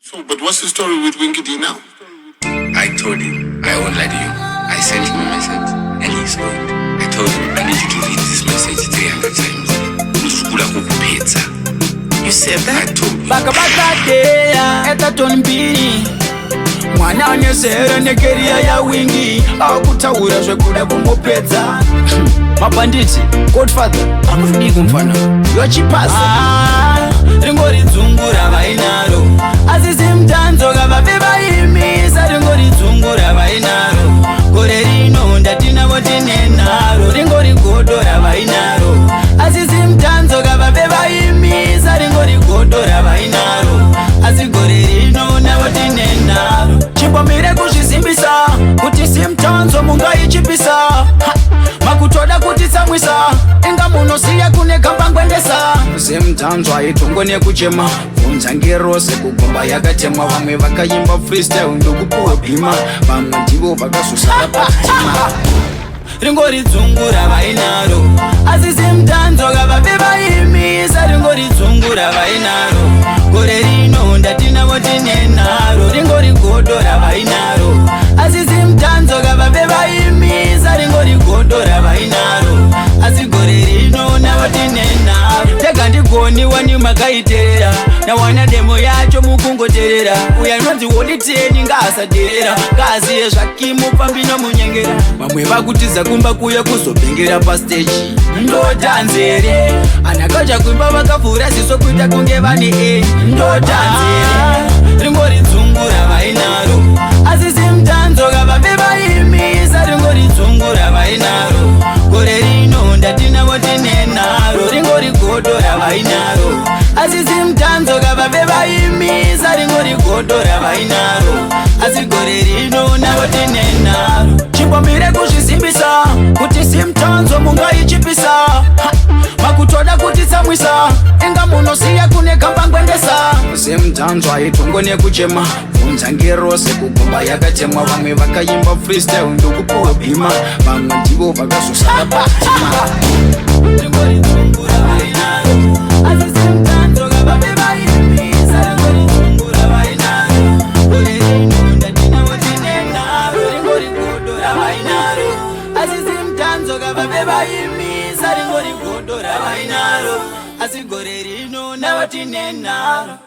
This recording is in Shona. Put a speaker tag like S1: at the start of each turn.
S1: So, but what's the story with Winky D now?
S2: I told him, I won't lie to you. I sent him a message and he saw it. I told him, I need you to read this message 300 times. You said that? I told you.
S3: Bakabakadea, etaton mbiri mwana anyesera nekeria ya wingi akutaura zvekuda kumupedza mabanditi godfather akufudi kumfana yochipasa ringori dzungu ravainaro asisi mtanzo kavabe vaimisa ringori dzungu ravainaro gore rino ndatinavo tinenaro ringori godo ravainaro asisi mtanzo kavabe vaimisa ringori godo ravainaro asi gore rino navo tinenaro chimbomire kuzvizimbisa kuti simtanzo mungaichipisa makutoda kuti tsamwisa inga munosiya kune kambangwendesa simtanzo aitongo nekuchema kunzangerose kugomba yakatemwa vamwe vakayimba freestyle ndokupuwa bhima vamwe ndivo vakazosara patima ringori dzungu ravainaro asisi mtanzo kavabe vaimisa ringori dzungu ravainaro gore rino ndatinavo tinenaro ringori godo ravainaro asisi mtanzo kavabe vaimisa ringori godo ravainaro asi gore rino navo tinenaro tega ndigoniwa nimakaiterera nawana demo yacho mukungoterera uya nonzi woditeni ngaasaterera ngaaziye zvakimupambi nomunyengera vamwe vakutiza kumba kuya kuzobhengera pasteji ndotanzere anakacha kuimba vakavhura ziso kuita kunge vane ndotanzere ringori dzungu ravainaro asisi mtanzo kavabe vaimisa ringori dzungu ravainaro gore rino ndatinavo tinenaro ringori godo ravainaro asisi mtanzo kavabe vaimisa ringori godo ravainaro asi gore rino navo tinenaro chimbomire kuzvizimbisa kuti simtanzo mungaichipisa makutoda kuti tsamwisa inga munosiya kune kambangwendesa simtanzo aitongo nekuchema kunzangerose kugomba yakatemwa vamwe vakayimba freestyle ndokupuwa bhima vamwe ndivo vakazosara patima ringori dzungu ravainaro asisi mtanzo kavabe vaimisa ringori dzungu ravainaro gore rino ndatinavo tinenaro ringori godo ravainaro asisi mtanzo kavabe vaimisa ringori godo ravainaro asi gore rino navo tinenaro.